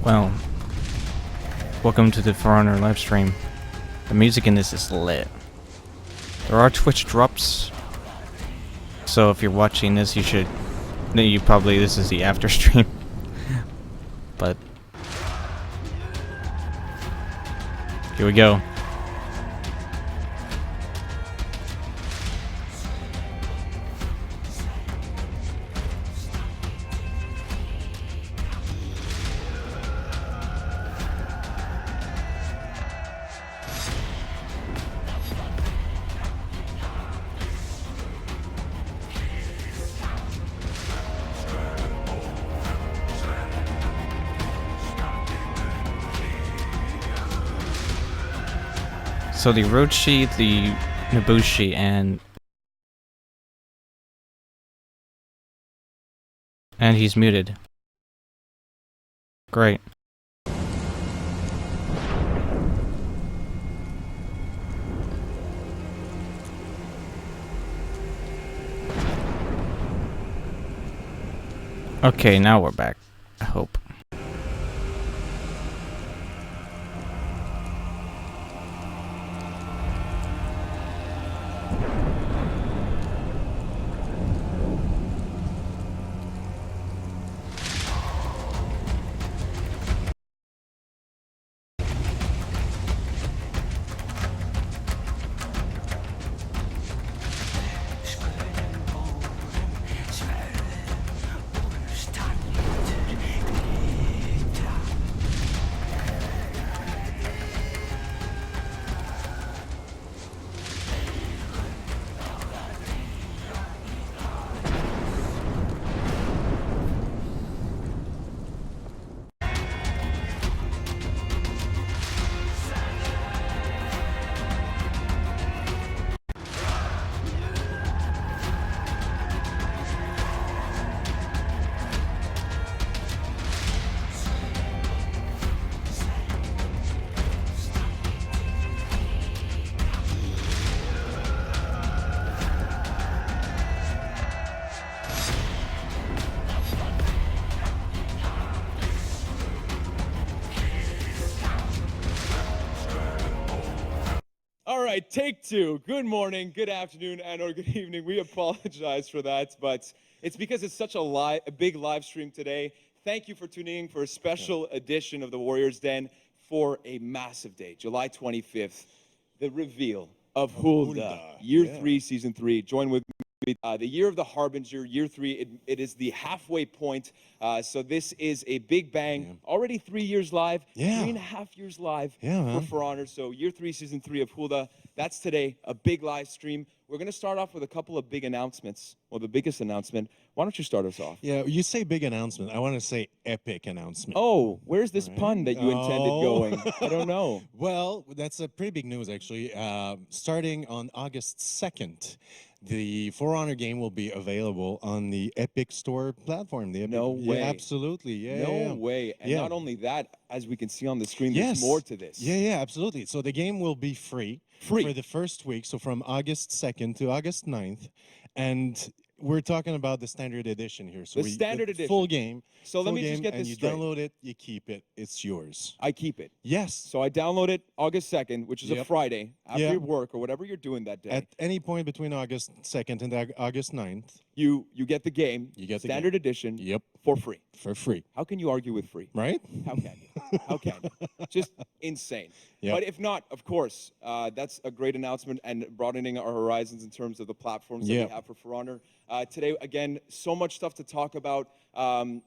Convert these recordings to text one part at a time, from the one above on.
Well, welcome to the For Honor live stream. The music in this is lit. There are Twitch drops, so if you're watching this, this is the after stream. But here we go. So the Orochi, the Nobushi, and he's muted. Great. Okay, now we're back. I hope. All right, take two. Good morning, good afternoon, and/or good evening. We apologize for that, but it's because it's such a big live stream today. Thank you for tuning in for a special edition of the Warriors Den for a massive day, July 25th, the reveal of Hulda, Year 3, Season 3. Join with me. The Year of the Harbinger, Year 3, it is the halfway point. So this is a big bang. Already 3 years live, 3.5 years live for Honor. So Year 3, Season 3 of Hulda. That's today, a big live stream. We're going to start off with a couple of big announcements. Well, the biggest announcement. Why don't you start us off? Yeah, you say big announcement. I want to say epic announcement. Oh, where's this pun that you intended going? I don't know. Well, that's a pretty big news, actually. Starting on August 2nd, the For Honor game will be available on the Epic Store platform. The Epic, No way. Yeah, absolutely. Yeah. No way. And not only that, as we can see on the screen, there's more to this. Yeah, absolutely. So the game will be free for the first week, so from August 2nd to August 9th. And we're talking about the standard edition here. So the standard edition. Full game. So let me just get this straight. You download it, you keep it, it's yours. I keep it. Yes. So I download it August 2nd, which is a Friday, after your work or whatever you're doing that day. At any point between August 2nd and August 9th. You get the game, you get the standard edition, for free. For free. How can you argue with free? Right? How can you? How can you? Just insane. But if not, of course, that's a great announcement and broadening our horizons in terms of the platforms that we have for Honor. Today, again, so much stuff to talk about, and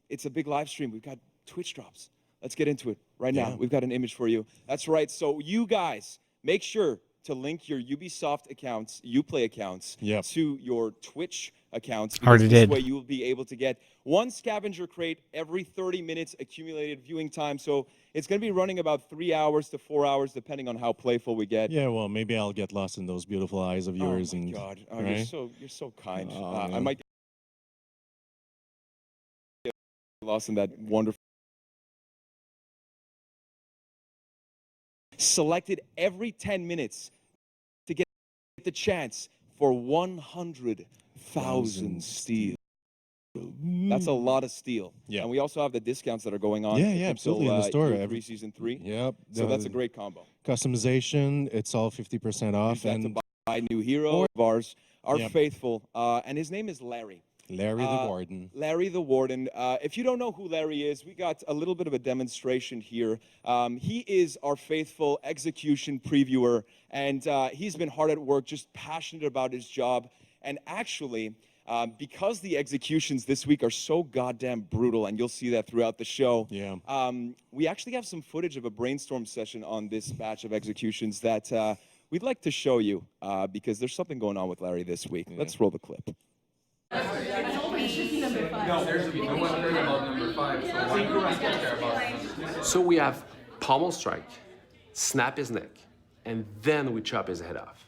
it's a big live stream. We've got Twitch drops. Let's get into it right now. We've got an image for you. That's right. So you guys, make sure to link your Ubisoft accounts, Uplay accounts, to your Twitch accounts. Because this way you will be able to get one scavenger crate every 30 minutes accumulated viewing time. So it's going to be running about 3 hours to 4 hours, depending on how playful we get. Yeah, well, maybe I'll get lost in those beautiful eyes of yours. Oh my God! Oh, right? you're so kind. I might get lost in that wonderful. Selected every 10 minutes to get the chance for 100,000 steals. That's a lot of steel. Yeah. And we also have the discounts that are going on. Yeah, up yeah, until, absolutely, in the store. year 3, season 3. Yep. So that's a great combo. Customization, it's all 50% off. Use that to And buy new hero of ours, our Yep. faithful, and his name is Larry. Larry the Warden. Larry the Warden. If you don't know who Larry is, we got a little bit of a demonstration here. He is our faithful execution previewer, and he's been hard at work, just passionate about his job. And actually, because the executions this week are so goddamn brutal, and you'll see that throughout the show, Yeah. we actually have some footage of a brainstorm session on this batch of executions that we'd like to show you, because there's something going on with Larry this week. Yeah. Let's roll the clip. No, there's no one cares about number 5, so why do people care about number 6? So we have pommel strike, snap his neck, and then we chop his head off.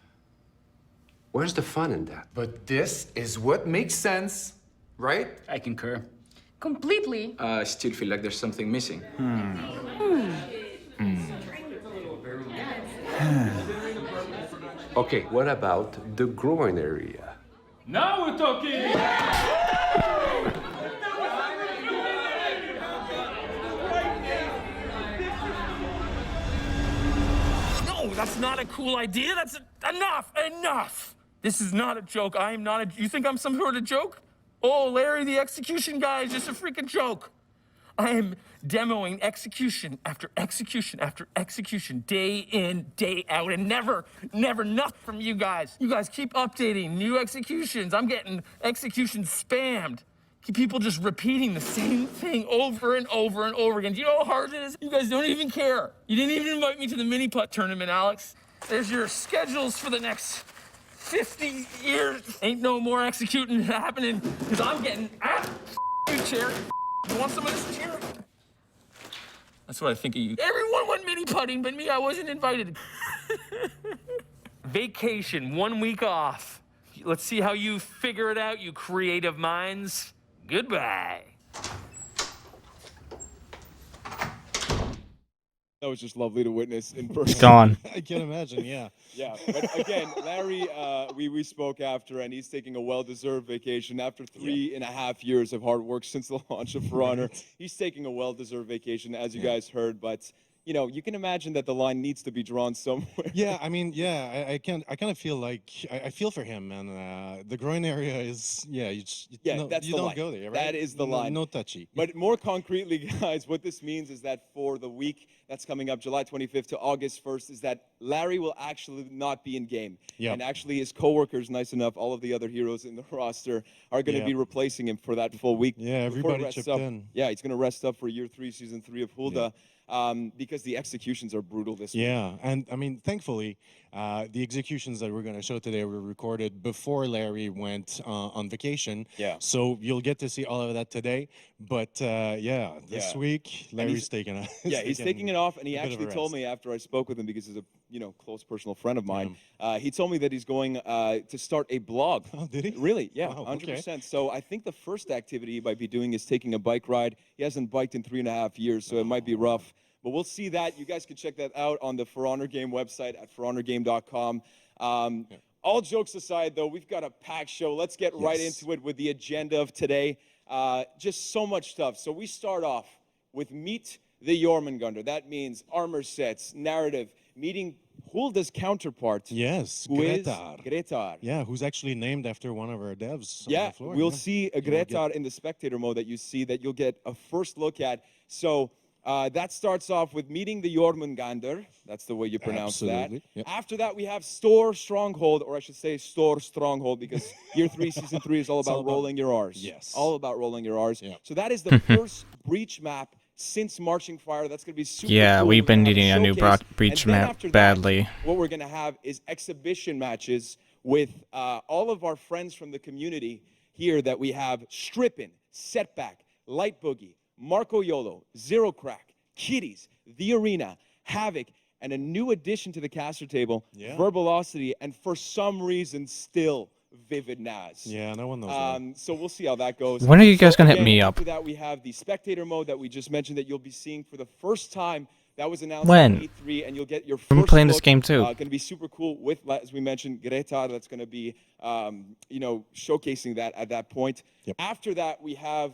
Where's the fun in that? But this is what makes sense, right? I concur. Completely. I still feel like there's something missing. Okay, what about the groin area? Now we're talking! No, that's not a cool idea. That's enough. Enough. This is not a joke. I am not a. You think I'm some sort of joke? Oh, Larry, the execution guy is just a freaking joke. I am demoing execution after execution after execution, day in, day out, and never enough from you guys. You guys keep updating new executions. I'm getting executions spammed. Keep people just repeating the same thing over and over and over again. Do you know how hard it is? You guys don't even care. You didn't even invite me to the mini putt tournament, Alex. There's your schedules for the next 50 years. Ain't no more executing happening, because I'm getting you, Cherry. You want some of this cherry? That's what I think of you. Everyone went mini putting, but me, I wasn't invited. Vacation, 1 week off. Let's see how you figure it out, you creative minds. Goodbye. That was just lovely to witness in person. It's gone. I can imagine, yeah. Yeah, but again, Larry, we spoke after, and he's taking a well-deserved vacation after 3.5 years of hard work since the launch of For Honor. He's taking a well-deserved vacation, as you guys heard, but you know, you can imagine that the line needs to be drawn somewhere. Yeah, I mean, yeah, I kind of feel like I feel for him, man. The groin area is, yeah, you that's you the don't line. go there, right? That is the line. No touchy. But more concretely, guys, what this means is that for the week that's coming up, July 25th to August 1st, is that Larry will actually not be in game. Yep. And actually his coworkers, nice enough, all of the other heroes in the roster are going to Yep. be replacing him for that full week. Yeah, before he everybody rests chipped up. in. Yeah, he's going to rest up for year 3, season 3 of Hulda. Because the executions are brutal this week. Yeah, and I mean, thankfully, the executions that we're going to show today were recorded before Larry went on vacation. Yeah. So you'll get to see all of that today. But yeah, this Yeah. week, Larry's taking it. Yeah, he's taking it off, and he a bit of a actually told rest. me after I spoke with him, because he's a close personal friend of mine. He told me that he's going to start a blog. Oh, did he? Really? Yeah, Wow, 100%. okay. So I think the first activity he might be doing is taking a bike ride. He hasn't biked in 3.5 years, so it might be rough. But we'll see that. You guys can check that out on the For Honor Game website at forhonorgame.com. All jokes aside, though, we've got a packed show. Let's get right Yes. into it with the agenda of today. Just so much stuff. So we start off with Meet the Jormungandr. That means armor sets, narrative, meeting Hulda's counterpart. Yes, Who is Gretar. Gretar. Yeah, who's actually named after one of our devs on Yeah, the floor. we'll yeah. see a You will get- Gretar in the spectator mode that you see that you'll get a first look at. So that starts off with meeting the Jormungandr. That's the way you pronounce Absolutely, that. yep. After that, we have Storr Stronghold, or I should say Storr Stronghold, because year 3, season 3 is all about rolling your R's. Yes. All about rolling your R's. Yep. So that is the first breach map since Marching Fire. That's going to be super Yeah, cool. we've We're been gonna have needing a new showcase, breach and then map after that, badly. what we're going to have is exhibition matches with all of our friends from the community here that we have Strippin', Setback, Light Boogie, Marco Yolo, Zero Crack, Kitties, The Arena, Havoc, and a new addition to the caster table, Yeah. Verbalocity, and for some reason still Vivid Naz. Yeah, no one knows why. So we'll see how that goes. When are you guys gonna hit again, me up? After that, we have the spectator mode that we just mentioned that you'll be seeing for the first time That was announced When? at E3, and you'll get your I'm first playing this look. game too. Going to be super cool with, as we mentioned, Greta. That's going to be, showcasing that at that point. Yep. After that, we have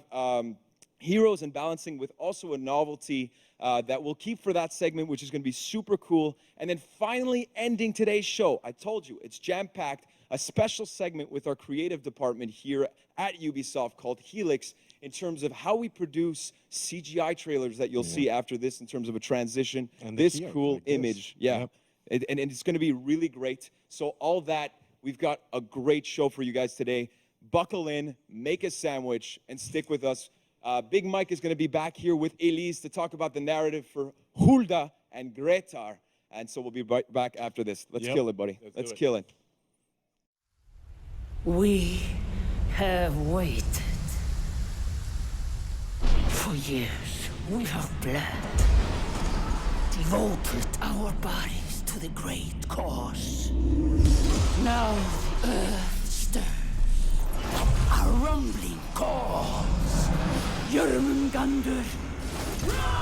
Heroes and Balancing with also a novelty that we'll keep for that segment, which is going to be super cool. And then finally ending today's show, I told you, it's jam-packed, a special segment with our creative department here at Ubisoft called Helix, in terms of how we produce CGI trailers that you'll see after this in terms of a transition. And this here, cool like this. image. Yeah. Yep. And it's going to be really great. So all that, we've got a great show for you guys today. Buckle in, make a sandwich, and stick with us. Big Mike is going to be back here with Elise to talk about the narrative for Hulda and Gretar. And so we'll be back after this. Let's kill it, buddy. Let's kill it. We have waited for years. We have bled, devoted our bodies to the great cause. Now the earth stirs, a rumbling cause. Jörmungandr, rise!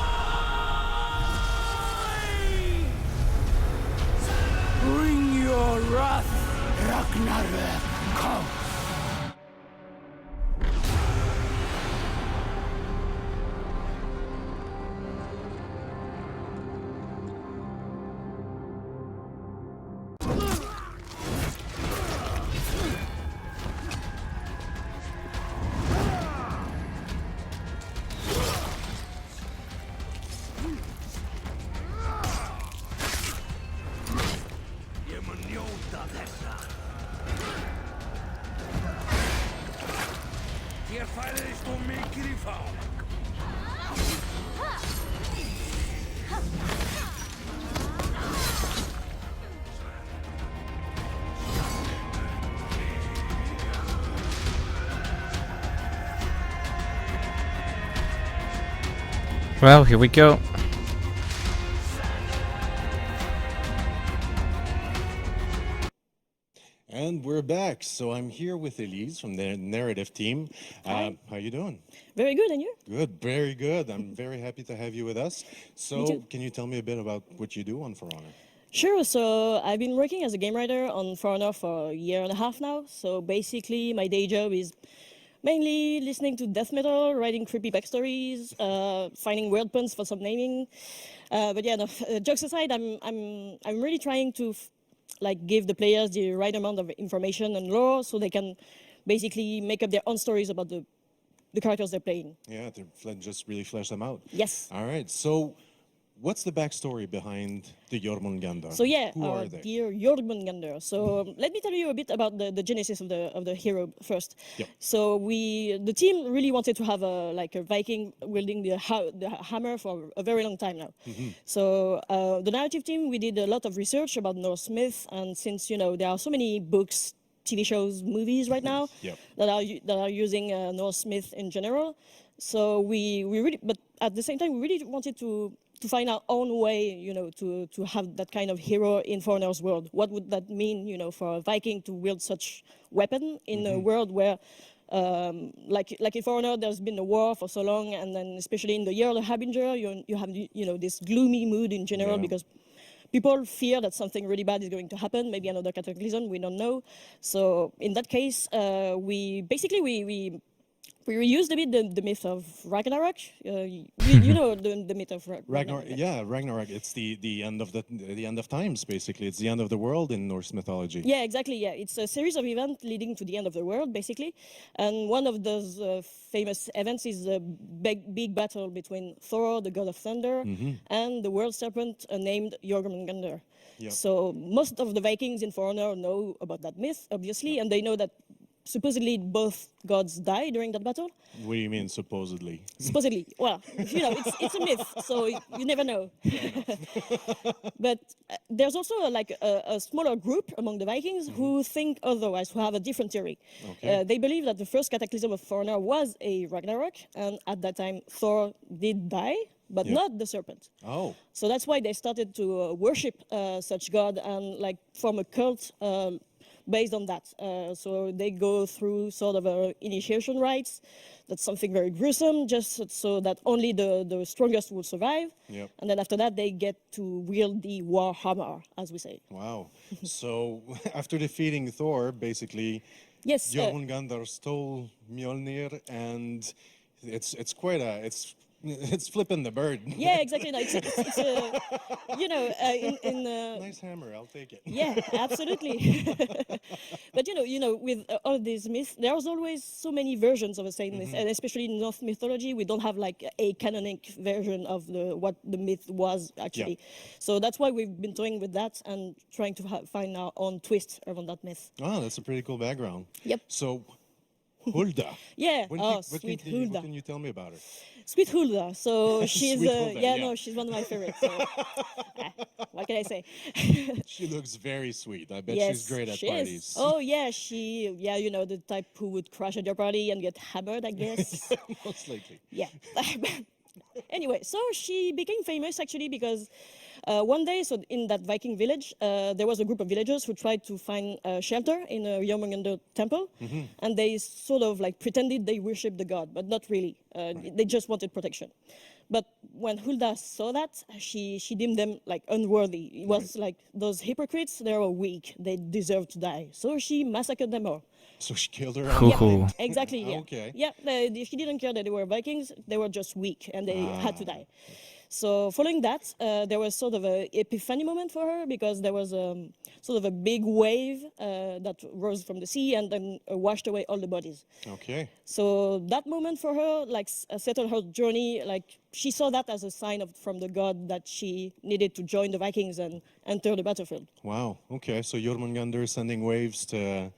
Bring your wrath, Ragnarök comes. Hér færðist þú mikið í fang. Well, here we go. And we're back. So I'm here with Elise from the narrative team. How you doing? Very good, and you? Good, very good. I'm very happy to have you with us. So too. can you tell me a bit about what you do on For Honor? Sure, so I've been working as a game writer on For Honor for a year and a half now. So basically, my day job is mainly listening to death metal, writing creepy backstories, finding weird puns for some naming. But yeah, no, jokes aside, I'm really trying to give the players the right amount of information and lore so they can basically make up their own stories about the characters they're playing. Yeah, to just really flesh them out. Yes. All right. So what's the backstory behind the Jormungandr? So yeah, Who are they? dear Jormungandr. So let me tell you a bit about the genesis of the hero first. Yep. So the team really wanted to have a Viking wielding the hammer for a very long time now. So the narrative team, we did a lot of research about Norse myth, and since there are so many books, TV shows, movies right now Yep. that are using Norse myth in general. So we really, but at the same time, we really wanted to find our own way, to have that kind of hero in For Honor's world. What would that mean, for a Viking to wield such weapon in a world where, like in For Honor, there's been a war for so long, and then especially in the year of the Harbinger, you have this gloomy mood in general because people fear that something really bad is going to happen, maybe another cataclysm, we don't know. So in that case, we reused a bit the myth of Ragnarok. You know the myth of Ragnarok. Yeah, Ragnarok. It's the end of the end of times, basically. It's the end of the world in Norse mythology. Yeah, exactly. Yeah, it's a series of events leading to the end of the world, basically. And one of those famous events is a big battle between Thor, the god of thunder, and the world serpent named Jormungandr. Yep. So most of the Vikings in For Honor know about that myth, obviously, and they know that supposedly both gods die during that battle. What do you mean, supposedly? Supposedly. Well, it's a myth, so you never know. But there's also a smaller group among the Vikings who think otherwise, who have a different theory. Okay. They believe that the first cataclysm of For Honor was a Ragnarok, and at that time Thor did die, but not the serpent. Oh. So that's why they started to worship such god and form a cult based on that. So they go through sort of initiation rites that's something very gruesome, just so that only the strongest will survive. Yep. And then after that, they get to wield the war hammer, as we say. Wow. So after defeating Thor, basically, Yes. Jormungandr stole Mjolnir, and it's quite a it's flipping the bird. Yeah, exactly. No, it's a, you know, in Nice hammer, I'll take it. yeah, absolutely. But with all these myths, there's always so many versions of the same myth, and especially in Norse mythology, we don't have like a canonic version of what the myth was actually. So that's why we've been toying with that and trying to find our own twist around that myth. Oh, that's a pretty cool background. Yep. So, Hulda. Yeah. What Sweet what Hulda. can you tell me about her? Sweet Hulda. So she's Sweet Hulda, yeah, yeah. no, she's one of my favorites. So, what can I say? She looks very sweet. I bet Yes, she's great at she parties. is. Oh yeah, the type who would crash at your party and get hammered, I guess. Most likely. Yeah. Anyway, so she became famous actually because one day, so in that Viking village, there was a group of villagers who tried to find shelter in a Jormungandr temple, and they sort of like pretended they worshipped the god, but not really. They just wanted protection. But when Hulda saw that, she deemed them like unworthy. It was like those hypocrites, they were weak. They deserve to die. So she massacred them all. So she killed her. Cool. Exactly. Yeah. Okay. Yeah. She didn't care that they were Vikings. They were just weak, and they had to die. So following that, there was sort of an epiphany moment for her because there was sort of a big wave that rose from the sea and then washed away all the bodies. Okay. So that moment for her, like, settled her journey. Like, she saw that as a sign from the god that she needed to join the Vikings and enter the battlefield. Wow. Okay. So Jormungandr is sending waves to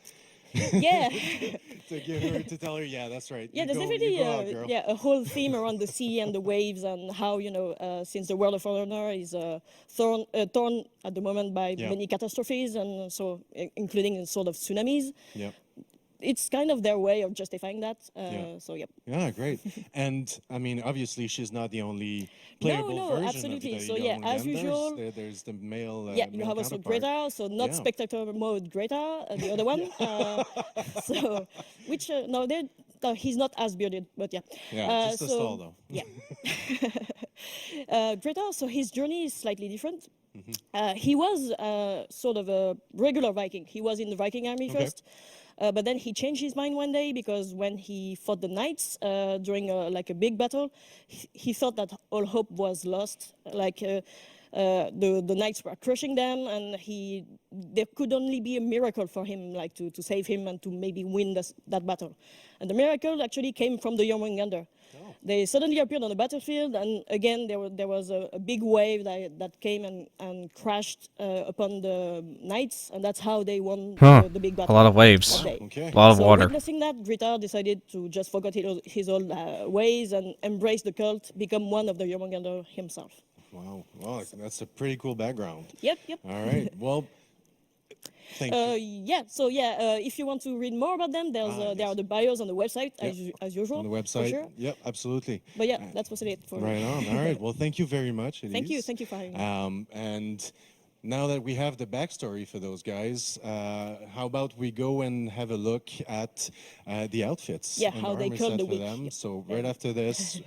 Yeah. to tell her, yeah, that's right. Yeah, You there's go- definitely you go out, girl. a whole theme around the sea and the waves and how since the world of Foreigner is torn at the moment by many catastrophes and so including in sort of tsunamis. Yep. It's kind of their way of justifying that. So yeah. Yeah, great. And I mean, obviously, she's not the only playable No, version absolutely. of the So, yeah, as Jormungandr. usual- There's the male. Yeah, you male have also counterpart. Greta, so not Yeah. spectator mode Greta, the other one. So, which no, he's not as bearded, but yeah. Yeah, just a stall though. Yeah. Greta, so his journey is slightly different. He was sort of a regular Viking. He was in the Viking army first. But then he changed his mind one day because when he fought the knights during a big battle, he thought that all hope was lost. The knights were crushing them, and there could only be a miracle for him, like to save him and to maybe win that battle. And the miracle actually came from the Jormungandr. They suddenly appeared on the battlefield, and again there was a big wave that came and crashed upon the knights, and that's how they won the big battle. A lot of waves. that day. Okay. A lot of So water. witnessing that, Greta decided to just forget his old ways and embrace the cult, become one of the Jormungandr himself. Wow. Well, that's a pretty cool background. Yep. All right. Well, thank you. If you want to read more about them, there are the bios on the website as usual. On the for website. sure. Yep, absolutely. But yeah, that's mostly it for Right on. All right. Well, thank you very much, Elise. Thank you for having me. And now that we have the backstory for those guys, how about we go and have a look at the outfits? Yeah, and how they armor call set the for week. them. Yeah. So right after this,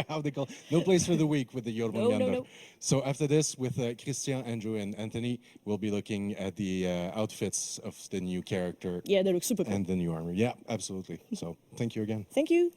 how they call no place for the week with the Jormungandr. No. So after this, with Christian, Andrew, and Anthony, we'll be looking at the outfits of the new character. Yeah, they look super cool. And the new armor. Yeah, absolutely. So thank you again. Thank you.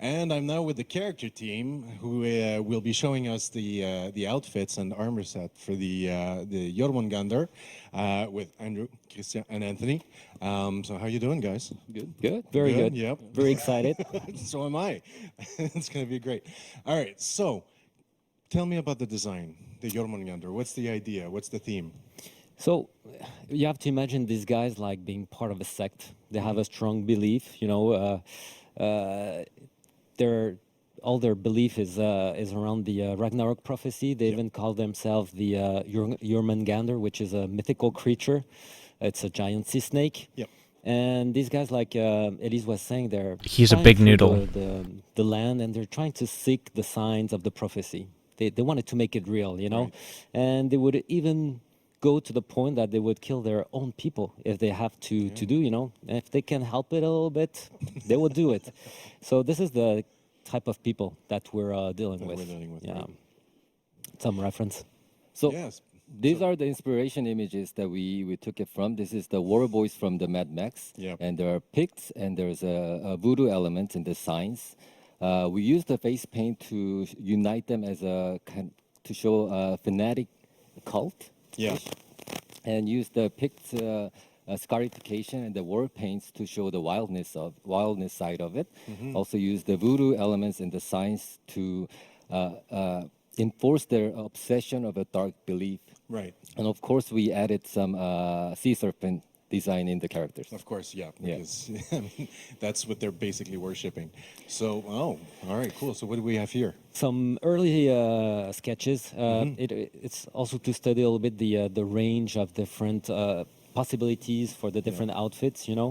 And I'm now with the character team, who will be showing us the outfits and armor set for the Jormungandr with Andrew, Christian, and Anthony. So how you doing, guys? Good. Very good. Yep. Very excited. So am I. It's going to be great. All right. So tell me about the design, the Jormungandr. What's the idea? What's the theme? So you have to imagine these guys like being part of a sect. They have a strong belief, you know. All their belief is around the Ragnarok prophecy. They even call themselves the Jormungandr, which is a mythical creature. It's a giant sea snake. Yep. And these guys, like Elise was saying, He's a flying big through noodle. The land, and they're trying to seek the signs of the prophecy. They wanted to make it real, you know, Right. and they would even go to the point that they would kill their own people if they have to do, you know. And if they can help it a little bit, they will do it. So this is the type of people that we're dealing with. Yeah, right. some reference. So Yes. these are the inspiration images that we took it from. This is the war boys from the Mad Max. Yep. And there are Picts, and there's a voodoo element in the signs. We used the face paint to unite them as to show a fanatic cult. Yeah. And use the Pict scarification and the war paints to show the wildness side of it. Also use the voodoo elements in the signs to enforce their obsession of a dark belief. Right. And of course, we added some sea serpent design in the characters. Of course, yeah, Yeah. because I mean, that's what they're basically worshiping. So, all right, cool. So what do we have here? Some early sketches. It's also to study a little bit the range of different possibilities for the different outfits. You know,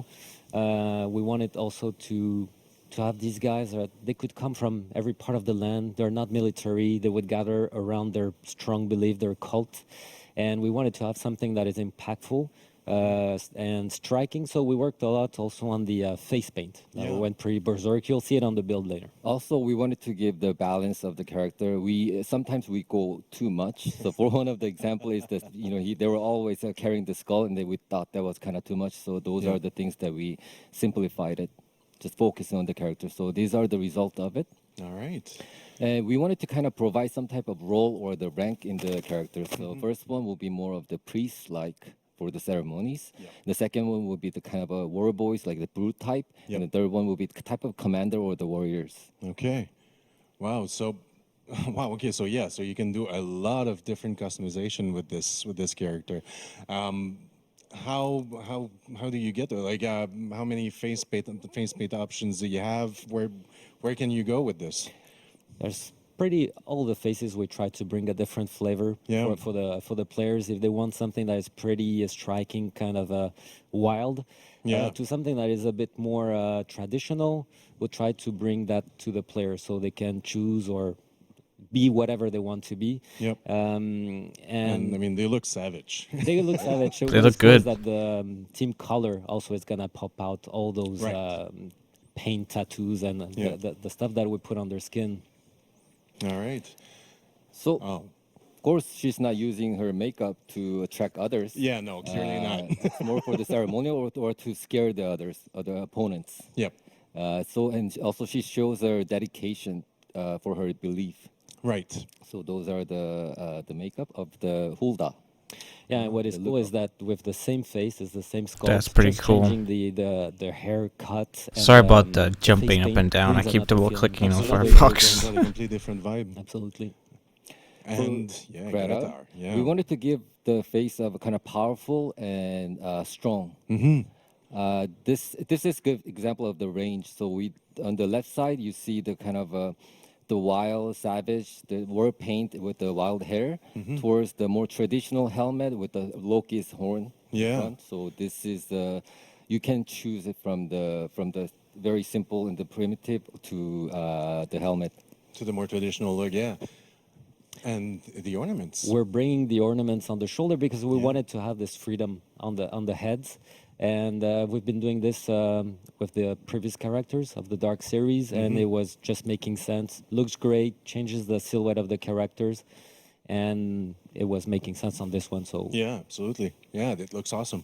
we wanted also to have these guys. They could come from every part of the land. They're not military. They would gather around their strong belief, their cult, and we wanted to have something that is impactful. And striking, so we worked a lot also on the face paint. We went pretty berserk. You'll see it on the build later. Also, we wanted to give the balance of the character. Sometimes we go too much. So for one of the example is that they were always carrying the skull, and we thought that was kind of too much. So those are the things that we simplified it, just focusing on the character. So these are the result of it. All right. And we wanted to kind of provide some type of role or the rank in the character. So first one will be more of the priest-like for the ceremonies. The second one will be the kind of a war boys, like the brute type. And the third one will be the type of commander or the warriors. Okay. Wow. So, wow. Okay. So yeah. So you can do a lot of different customization with this character. How do you get there? Like, how many face paint options do you have? Where can you go with this? There's all the faces we try to bring a different flavor for the players. If they want something that is pretty striking, kind of wild, to something that is a bit more traditional, we'll try to bring that to the players so they can choose or be whatever they want to be. Yep. And I mean, they look savage. They look savage. They look good. That the team color also is gonna pop out all those paint tattoos and the stuff that we put on their skin. All right. So, of course, she's not using her makeup to attract others. Yeah, no, clearly not. It's more for the ceremonial or to scare the other opponents. Yep. And also she shows her dedication for her belief. Right. So those are the makeup of the Hulda. Yeah, and what is cool is that with the same face, is the same sculpt. That's pretty just cool. Changing the haircut. Sorry about the jumping up and down. I keep double clicking on Firefox. Got a completely different vibe. Absolutely. And Greta, we wanted to give the face of a kind of powerful and strong. This is a good example of the range. So on the left side, you see the kind of the wild savage, the war paint with the wild hair, towards the more traditional helmet with the Loki's horn. in front. So this is you can choose it from the very simple and the primitive to the helmet. To the more traditional look, yeah. And the ornaments. We're bringing the ornaments on the shoulder because we wanted to have this freedom on the heads. And we've been doing this with the previous characters of the Dark series, and it was just making sense. Looks great, changes the silhouette of the characters, and it was making sense on this one. So yeah, absolutely. Yeah, it looks awesome.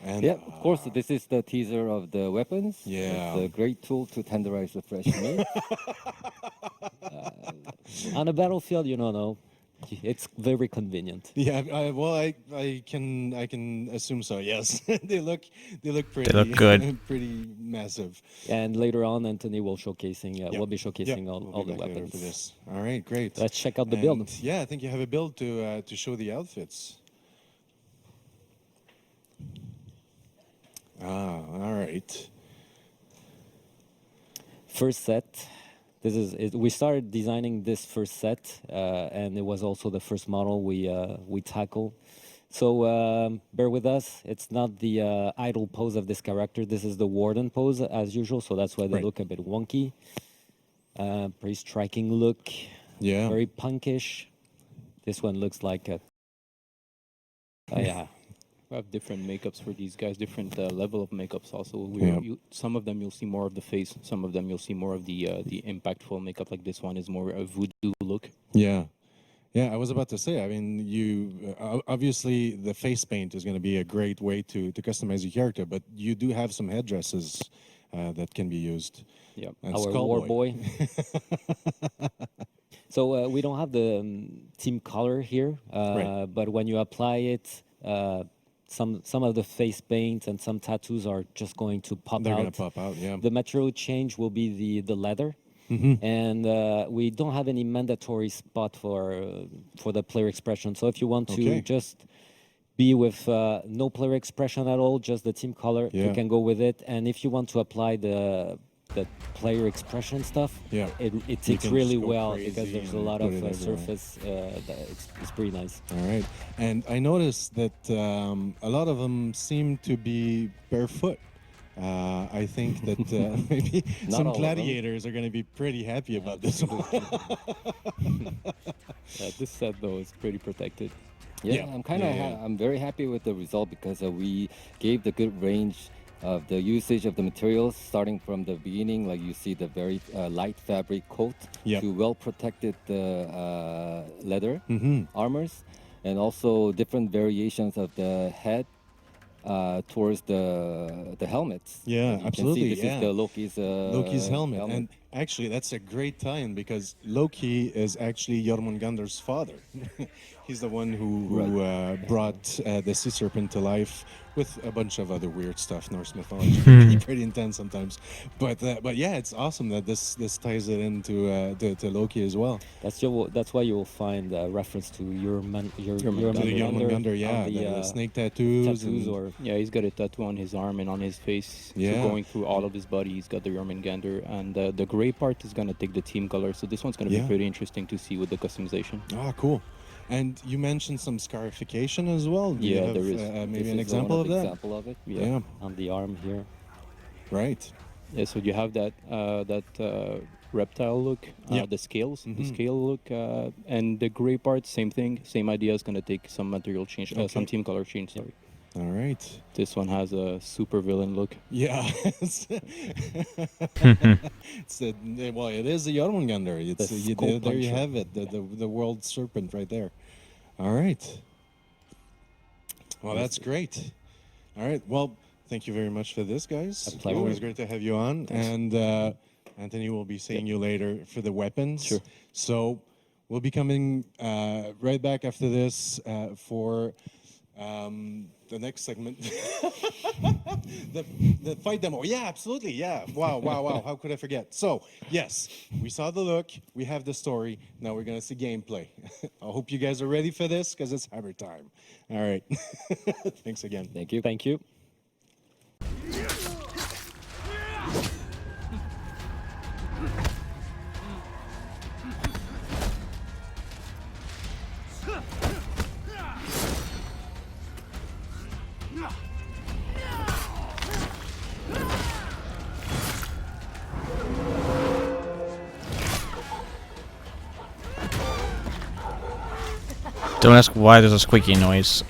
And Yeah, of course, this is the teaser of the weapons. Yeah. It's a great tool to tenderize the fresh meat. On a battlefield, you don't know. It's very convenient. Yeah, well, I can assume so. Yes, they look pretty. They look good. Pretty massive. And later on, Anthony will showcasing. Yep. We'll be showcasing Yep. all, We'll all be the back later weapons. for this. All right, great. Let's check out the build. And, yeah, I think you have a build to show the outfits. All right. First set. This is it. We started designing this first set, and it was also the first model we tackled. So bear with us. It's not the idle pose of this character. This is the warden pose as usual. So that's why they look a bit wonky. Pretty striking look. Yeah. Very punkish. This one looks like a. Yeah. We have different makeups for these guys, different level of makeups also. Yeah. Some of them you'll see more of the face, some of them you'll see more of the impactful makeup. Like this one is more a voodoo look. Yeah. Yeah, I was about to say, I mean, you obviously the face paint is going to be a great way to customize your character, but you do have some headdresses that can be used. Yeah, And our Skull war boy. So we don't have the team color here, but when you apply it, some of the face paint and some tattoos are just going to pop out. They're going to pop out, yeah. The material change will be the leather. And we don't have any mandatory spot for the player expression. So if you want to just be with no player expression at all, just the team color, you can go with it. And if you want to apply the player expression stuff, it takes really well because there's a lot of surface. It's pretty nice. All right. And I noticed that a lot of them seem to be barefoot. I think that maybe some gladiators are going to be pretty happy about this one. This set though is pretty protected. Yeah, I'm very happy with the result because we gave the good range of the usage of the materials starting from the beginning. Like you see the very light fabric coat to well protected leather armors, and also different variations of the head towards the helmets. Yeah, you absolutely. Can see this is the Loki's helmet. And actually, that's a great tie-in because Loki is actually Jormungandr's father. He's the one who brought the sea serpent to life with a bunch of other weird stuff. Norse mythology can be pretty intense sometimes, but yeah, it's awesome that this ties it into to Loki as well. That's why you will find a reference to Jormungandr, yeah, the snake tattoos or he's got a tattoo on his arm and on his face. Yeah, so going through all of his body, he's got the Jormungandr, and the gray part is gonna take the team color. So this one's gonna be pretty interesting to see with the customization. Ah, cool. And you mentioned some scarification as well. Do yeah, have, there is. Maybe an example of that? Example of it. Yeah. On the arm here. Right. Yeah, so you have that reptile look, the scales, the scale look, and the gray part, same thing, same idea. Is going to take some material change, some team color change. Sorry. All right. This one has a super villain look. Yeah. Well, it is the Jormungandr. There you have it, the world serpent right there. All right. Well, that's great. All right. Well, thank you very much for this, guys. A pleasure. Always great to have you on. Thanks. And Anthony will be seeing you later for the weapons. Sure. So we'll be coming right back after this for the next segment. the fight demo. Yeah, absolutely. Yeah. Wow. How could I forget? So, yes, we saw the look. We have the story. Now we're going to see gameplay. I hope you guys are ready for this because it's hammer time. All right. Thanks again. Thank you. Thank you. Don't ask why there's a squeaky noise.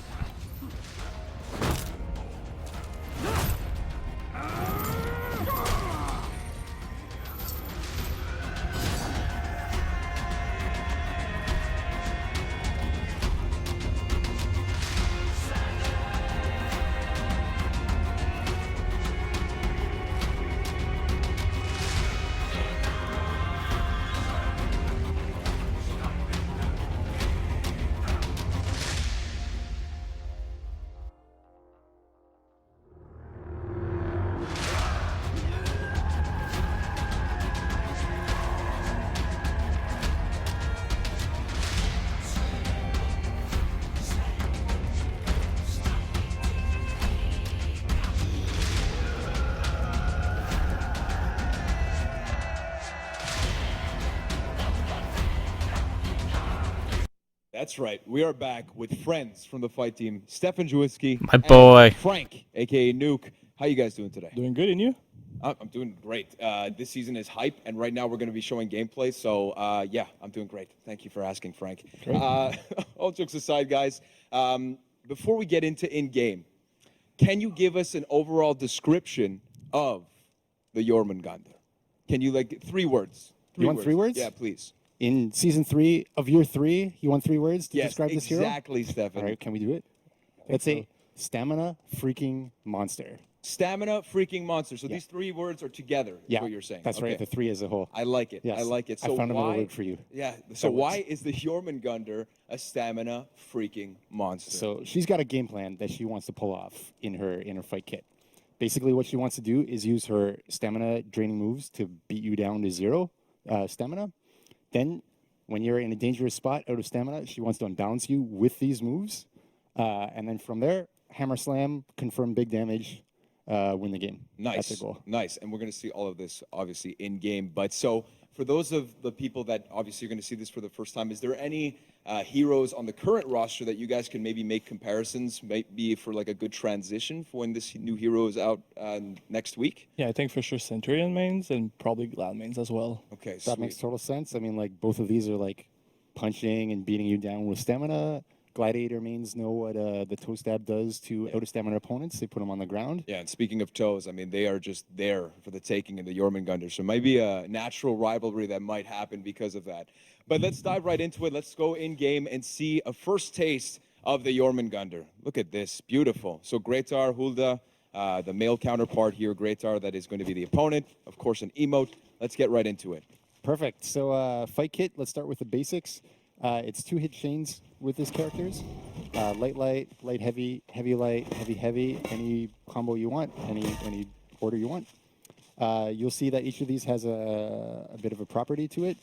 That's right. We are back with friends from the fight team, Stefan Jawiski, My boy. Frank, aka Nuke. How you guys doing today? Doing good, and you? I'm doing great. This season is hype, and right now we're going to be showing gameplay. So yeah, I'm doing great. Thank you for asking, Frank. All jokes aside, guys, before we get into in-game, can you give us an overall description of the Jormungandr? Can you, like, 3 words? You want 3 words? Yeah, please. In season 3 of year 3, you want 3 words to Yes, describe this hero? exactly, Stefan. All right, can we do it? Let's say stamina freaking monster. Stamina freaking monster. So these 3 words are together, is what you're saying. That's right, the 3 as a whole. I like it. Yes. I like it. So I found another why, word for you. Yeah. So why is the Jormungandr a stamina freaking monster? So she's got a game plan that she wants to pull off in her fight kit. Basically, what she wants to do is use her stamina draining moves to beat you down to 0 stamina. Then, when you're in a dangerous spot out of stamina, she wants to unbalance you with these moves. And then from there, hammer slam, confirm big damage, win the game. Nice. That's the goal. Nice. And we're going to see all of this, obviously, in game. But so, for those of the people that obviously are going to see this for the first time, is there any heroes on the current roster that you guys can maybe make comparisons, maybe for like a good transition for when this new hero is out next week? Yeah, I think for sure Centurion mains and probably Glad mains as well. Okay, That makes total sense. I mean, like, both of these are like punching and beating you down with stamina. Gladiator mains know what the toe stab does to out of stamina opponents. They put them on the ground. Yeah, and speaking of toes, I mean, they are just there for the taking in the Jormungandr. So maybe a natural rivalry that might happen because of that. But let's dive right into it. Let's go in-game and see a first taste of the Jormungandr. Look at this. Beautiful. So Greatar, Hulda, the male counterpart here, Greatar, that is going to be the opponent. Of course, an emote. Let's get right into it. Perfect. So fight kit, let's start with the basics. It's 2 hit chains with these characters. Light, light, light, heavy, heavy, light, heavy, heavy. Any combo you want, any order you want. You'll see that each of these has a bit of a property to it.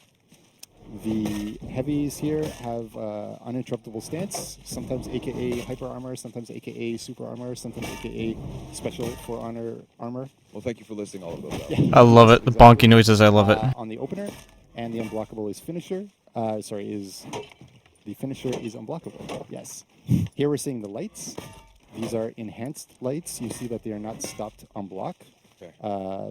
The heavies here have uninterruptible stance, sometimes aka hyper armor, sometimes aka super armor, sometimes aka special for honor armor. Well, thank you for listing all of those out. Yeah. I love it. The bonky noises, I love it. On the opener, and the unblockable is finisher. The finisher is unblockable. Yes. Here we're seeing the lights. These are enhanced lights. You see that they are not stopped on block. Okay.